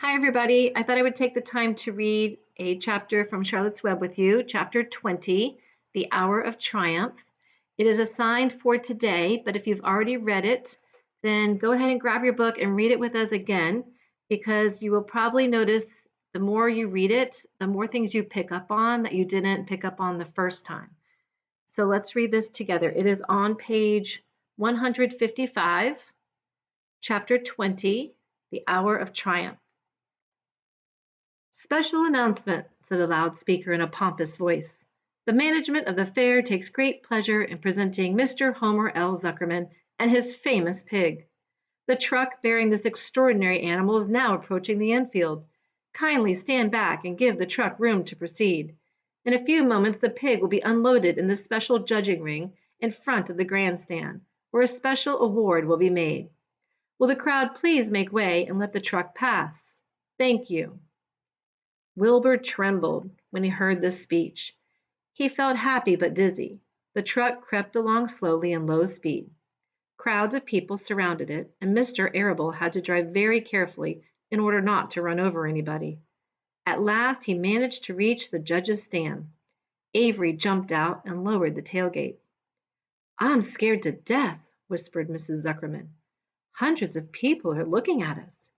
Hi, everybody. I thought I would take the time to read a chapter from Charlotte's Web with you, chapter 20, The Hour of Triumph. It is assigned for today, but if you've already read it, then go ahead and grab your book and read it with us again, because you will probably notice the more you read it, the more things you pick up on that you didn't pick up on the first time. So let's read this together. It is on page 155, chapter 20, The Hour of Triumph. Special announcement, said a loudspeaker in a pompous voice. The management of the fair takes great pleasure in presenting Mr. Homer L. Zuckerman and his famous pig. The truck bearing this extraordinary animal is now approaching the infield. Kindly stand back and give the truck room to proceed. In a few moments the pig will be unloaded in the special judging ring in front of the grandstand, where a special award will be made. Will the crowd please make way and let the truck pass? Thank you. Wilbur trembled when he heard this speech. He felt happy but dizzy. The truck crept along slowly in low speed. Crowds of people surrounded it, and Mr. Arable had to drive very carefully in order not to run over anybody. At last he managed to reach the judge's stand. Avery jumped out and lowered the tailgate. "I'm scared to death," whispered Mrs. Zuckerman. "Hundreds of people are looking at us."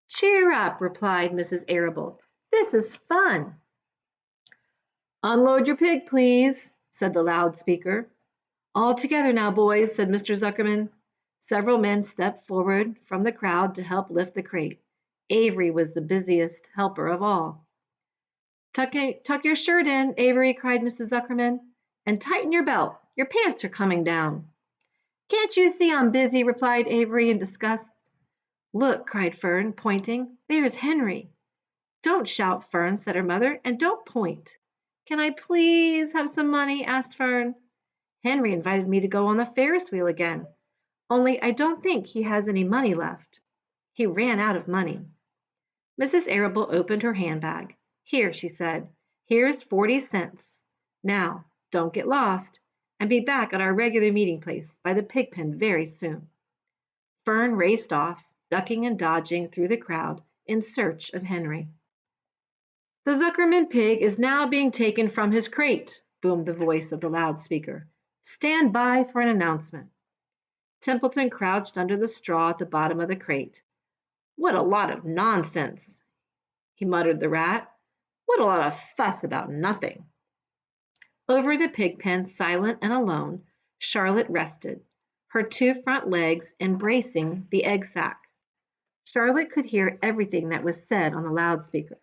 "Cheer up," replied Mrs. Arable. "This is fun." "Unload your pig, please," said the loudspeaker. "All together now, boys," said Mr. Zuckerman. Several men stepped forward from the crowd to help lift the crate. Avery was the busiest helper of all. Tuck your shirt in, Avery," cried Mrs. Zuckerman, "and tighten your belt. Your pants are coming down." "Can't you see I'm busy?" replied Avery in disgust. "Look," cried Fern, pointing. "There's Henry." "Don't shout, Fern," said her mother, "and don't point." "Can I please have some money?" asked Fern. "Henry invited me to go on the Ferris wheel again, only I don't think he has any money left. He ran out of money." Mrs. Arable opened her handbag. "Here," she said, "here's 40 cents. Now, don't get lost, and be back at our regular meeting place by the pig pen very soon." Fern raced off, ducking and dodging through the crowd in search of Henry. "The Zuckerman pig is now being taken from his crate," boomed the voice of the loudspeaker. "Stand by for an announcement." Templeton crouched under the straw at the bottom of the crate. "What a lot of nonsense," he muttered the rat. "What a lot of fuss about nothing." Over the pig pen, silent and alone, Charlotte rested, her two front legs embracing the egg sack. Charlotte could hear everything that was said on the loudspeaker.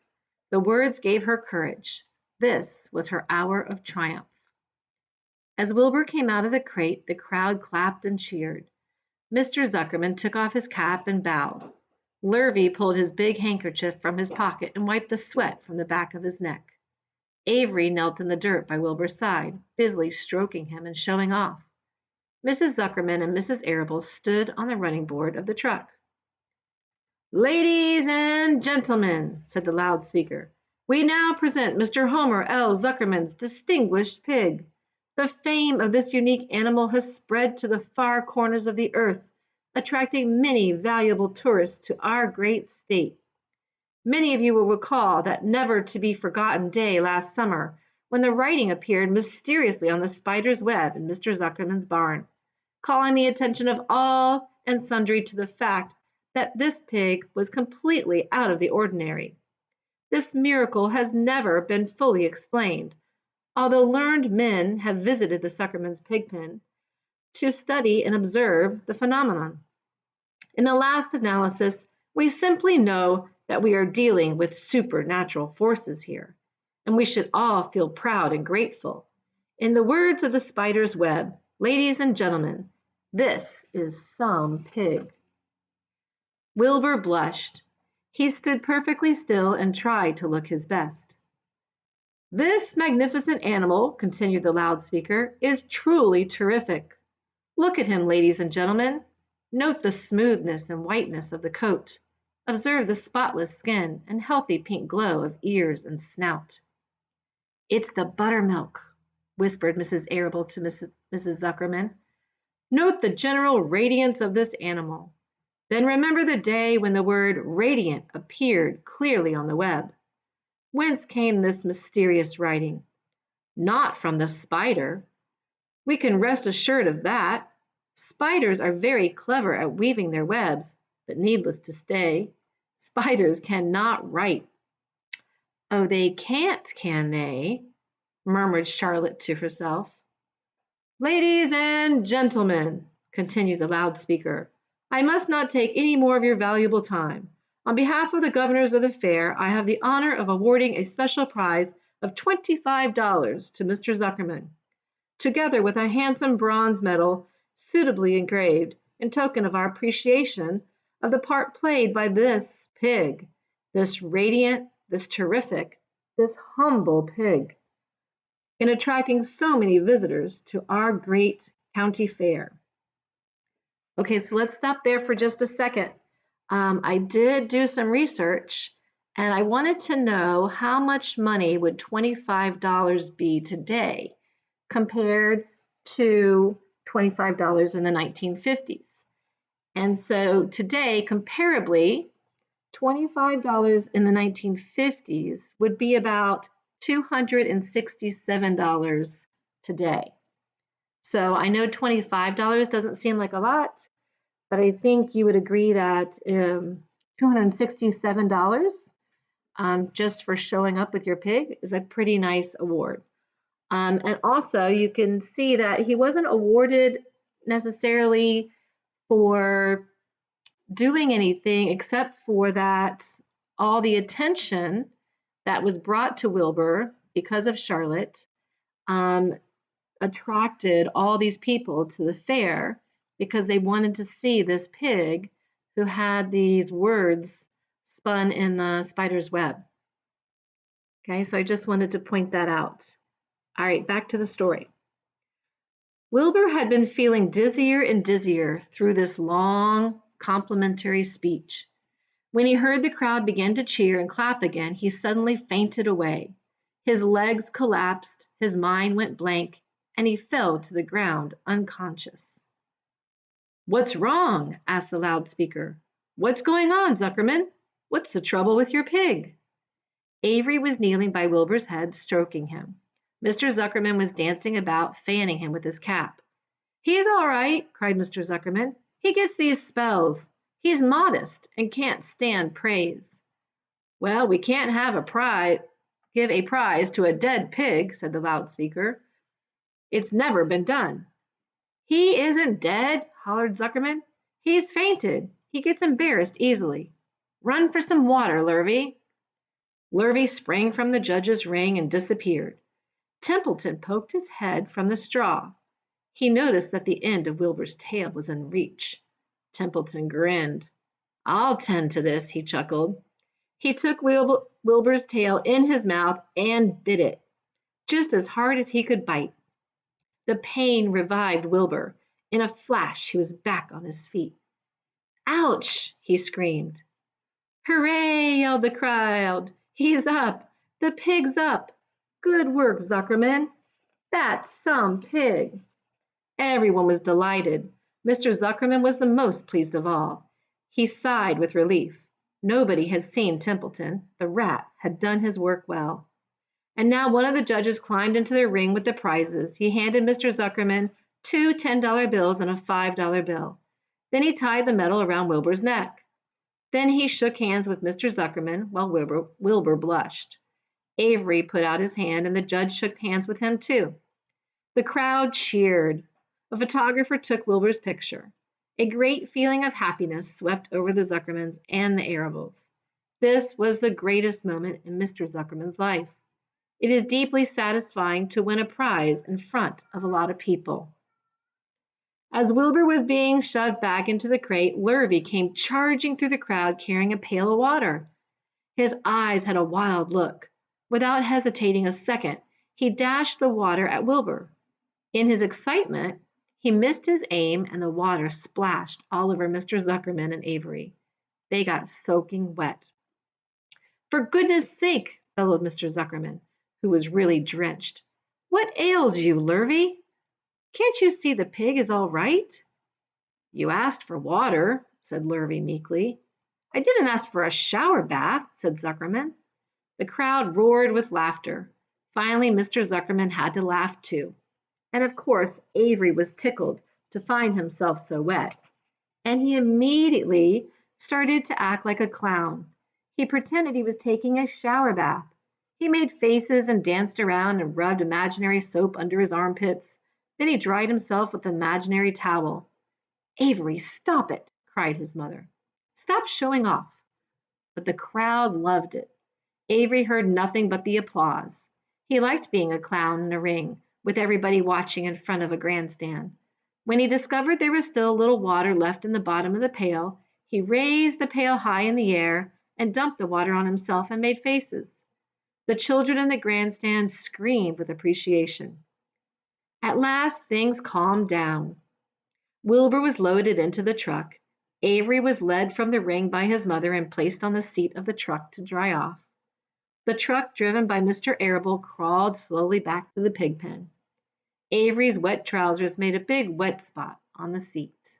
The words gave her courage. This was her hour of triumph. As Wilbur came out of the crate, the crowd clapped and cheered. Mr. Zuckerman took off his cap and bowed. Lurvy pulled his big handkerchief from his pocket and wiped the sweat from the back of his neck. Avery knelt in the dirt by Wilbur's side, busily stroking him and showing off. Mrs. Zuckerman and Mrs. Arable stood on the running board of the truck. "Ladies and gentlemen," said the loudspeaker, "we now present Mr. Homer L. Zuckerman's distinguished pig. The fame of this unique animal has spread to the far corners of the earth, attracting many valuable tourists to our great state. Many of you will recall that never-to-be-forgotten day last summer when the writing appeared mysteriously on the spider's web in Mr. Zuckerman's barn, calling the attention of all and sundry to the fact that this pig was completely out of the ordinary. This miracle has never been fully explained, although learned men have visited the Zuckerman's pig pen to study and observe the phenomenon. In the last analysis, we simply know that we are dealing with supernatural forces here, and we should all feel proud and grateful. In the words of the spider's web, ladies and gentlemen, this is some pig." Wilbur blushed. He stood perfectly still and tried to look his best. "This magnificent animal," continued the loudspeaker, "is truly terrific. Look at him, ladies and gentlemen. Note the smoothness and whiteness of the coat. Observe the spotless skin and healthy pink glow of ears and snout." "It's the buttermilk," whispered Mrs. Arable to Mrs. Zuckerman. "Note the general radiance of this animal. Then remember the day when the word radiant appeared clearly on the web. Whence came this mysterious writing? Not from the spider. We can rest assured of that. Spiders are very clever at weaving their webs, but needless to say, spiders cannot write. Oh, they can't, can they? Murmured Charlotte to herself. Ladies and gentlemen, continued the loudspeaker, I must not take any more of your valuable time. On behalf of the governors of the fair, I have the honor of awarding a special prize of $25 to Mr. Zuckerman, together with a handsome bronze medal suitably engraved in token of our appreciation of the part played by this pig, this radiant, this terrific, this humble pig, in attracting so many visitors to our great county fair. Okay, so let's stop there for just a second. I did do some research and I wanted to know how much money would $25 be today compared to $25 in the 1950s. And so today, comparably, $25 in the 1950s would be about $267 today. So I know $25 doesn't seem like a lot, but I think you would agree that $267 just for showing up with your pig is a pretty nice award. And also you can see that he wasn't awarded necessarily for doing anything except for that all the attention that was brought to Wilbur because of Charlotte attracted all these people to the fair because they wanted to see this pig who had these words spun in the spider's web. Okay, so I just wanted to point that out. All right, back to the story. Wilbur had been feeling dizzier and dizzier through this long, complimentary speech. When he heard the crowd begin to cheer and clap again, he suddenly fainted away. His legs collapsed, his mind went blank, and he fell to the ground unconscious. What's wrong? Asked the loudspeaker. What's going on, Zuckerman? What's the trouble with your pig? Avery was kneeling by Wilbur's head, stroking him. Mr. Zuckerman was dancing about, fanning him with his cap. He's all right, cried Mr. Zuckerman. He gets these spells. He's modest and can't stand praise. Well, we can't give a prize to a dead pig, said the loudspeaker. It's never been done. He isn't dead, hollered Zuckerman. He's fainted. He gets embarrassed easily. Run for some water, Lurvy. Lurvy sprang from the judge's ring and disappeared. Templeton poked his head from the straw. He noticed that the end of Wilbur's tail was in reach. Templeton grinned. I'll tend to this, he chuckled. He took Wilbur's tail in his mouth and bit it, just as hard as he could bite. The pain revived Wilbur. In a flash, he was back on his feet. Ouch, he screamed. Hooray, yelled the crowd. He's up. The pig's up. Good work, Zuckerman. That's some pig. Everyone was delighted. Mr. Zuckerman was the most pleased of all. He sighed with relief. Nobody had seen Templeton. The rat had done his work well. And now one of the judges climbed into the ring with the prizes. He handed Mr. Zuckerman 2 $10 bills and a $5 bill. Then he tied the medal around Wilbur's neck. Then he shook hands with Mr. Zuckerman while Wilbur blushed. Avery put out his hand and the judge shook hands with him too. The crowd cheered. A photographer took Wilbur's picture. A great feeling of happiness swept over the Zuckermans and the Arabels. This was the greatest moment in Mr. Zuckerman's life. It is deeply satisfying to win a prize in front of a lot of people. As Wilbur was being shoved back into the crate, Lurvy came charging through the crowd carrying a pail of water. His eyes had a wild look. Without hesitating a second, he dashed the water at Wilbur. In his excitement, he missed his aim and the water splashed all over Mr. Zuckerman and Avery. They got soaking wet. For goodness sake, bellowed Mr. Zuckerman, who was really drenched. What ails you, Lurvy? Can't you see the pig is all right? You asked for water, said Lurvy meekly. I didn't ask for a shower bath, said Zuckerman. The crowd roared with laughter. Finally, Mr. Zuckerman had to laugh too. And of course, Avery was tickled to find himself so wet. And he immediately started to act like a clown. He pretended he was taking a shower bath. He made faces and danced around and rubbed imaginary soap under his armpits. Then he dried himself with an imaginary towel. Avery, stop it, cried his mother. Stop showing off. But the crowd loved it. Avery heard nothing but the applause. He liked being a clown in a ring, with everybody watching in front of a grandstand. When he discovered there was still a little water left in the bottom of the pail, he raised the pail high in the air and dumped the water on himself and made faces. The children in the grandstand screamed with appreciation. At last, things calmed down. Wilbur was loaded into the truck. Avery was led from the ring by his mother and placed on the seat of the truck to dry off. The truck, driven by Mr. Arable, crawled slowly back to the pig pen. Avery's wet trousers made a big wet spot on the seat.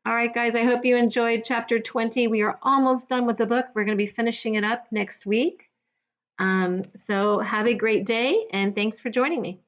All right, guys, I hope you enjoyed chapter 20. We are almost done with the book. We're going to be finishing it up next week. So have a great day, and thanks for joining me.